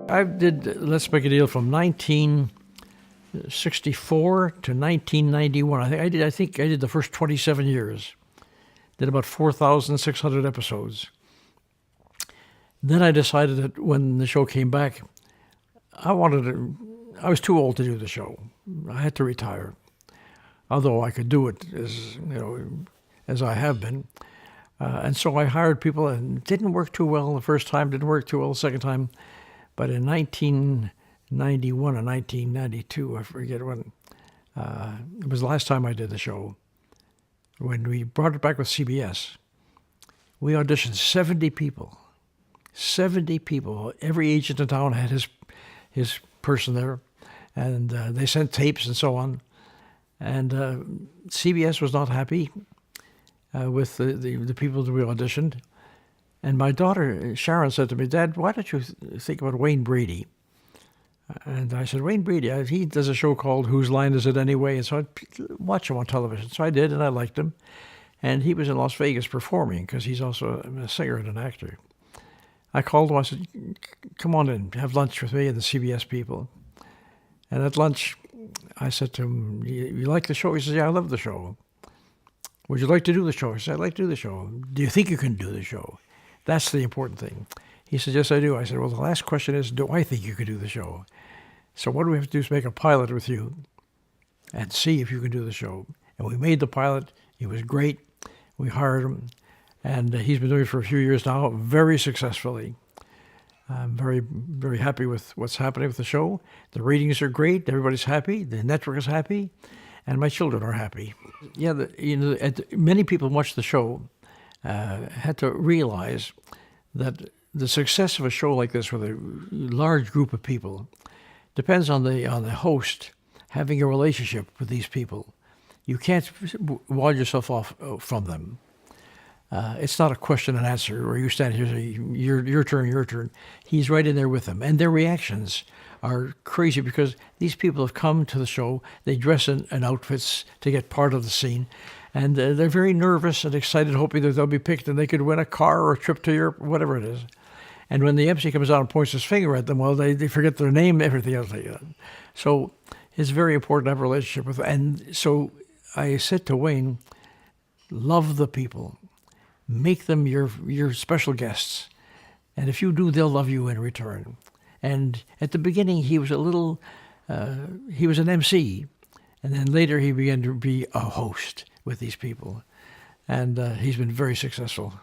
I did Let's Make a Deal from 1964 to 1991. I think I did the first 27 years. Did about 4,600 episodes. Then I decided that when the show came back, I was too old to do the show. I had to retire. Although I could do it as I have been. And so I hired people, and it didn't work too well the first time, didn't work too well the second time. But in 1991 or 1992, I forget when, it was the last time I did the show. When we brought it back with CBS, we auditioned 70 people. 70 people. Every agent in town had his person there, and they sent tapes and so on. And CBS was not happy with the people that we auditioned. And my daughter, Sharon, said to me, "Dad, why don't you think about Wayne Brady?" And I said, "Wayne Brady, he does a show called Whose Line Is It Anyway?" And so I'd watch him on television. So I did, and I liked him. And he was in Las Vegas performing, because he's also a singer and an actor. I called him, I said, "Come on in, have lunch with me and the CBS people." And at lunch, I said to him, "You like the show?" He says, "Yeah, I love the show." "Would you like to do the show?" I said, "I'd like to do the show." "Do you think you can do the show?" That's the important thing. He said, "Yes, I do." I said, "Well, the last question is, do I think you could do the show? So what we have to do is make a pilot with you and see if you can do the show." And we made the pilot. It was great. We hired him. And he's been doing it for a few years now, very successfully. I'm very, very happy with what's happening with the show. The ratings are great. Everybody's happy. The network is happy. And my children are happy. Yeah, many people watch the show had to realize that the success of a show like this with a large group of people depends on the host having a relationship with these people. You can't wall yourself off from them. It's not a question and answer where you stand here and say, your turn, your turn. He's right in there with them. And their reactions are crazy, because these people have come to the show. They dress in outfits to get part of the scene. And they're very nervous and excited, hoping that they'll be picked and they could win a car or a trip to Europe, whatever it is. And when the MC comes out and points his finger at them, well, they forget their name, everything else. So it's very important to have a relationship with them. And so I said to Wayne, love the people. Make them your special guests. And if you do, they'll love you in return. And at the beginning, he was he was an MC. And then later he began to be a host with these people. And he's been very successful.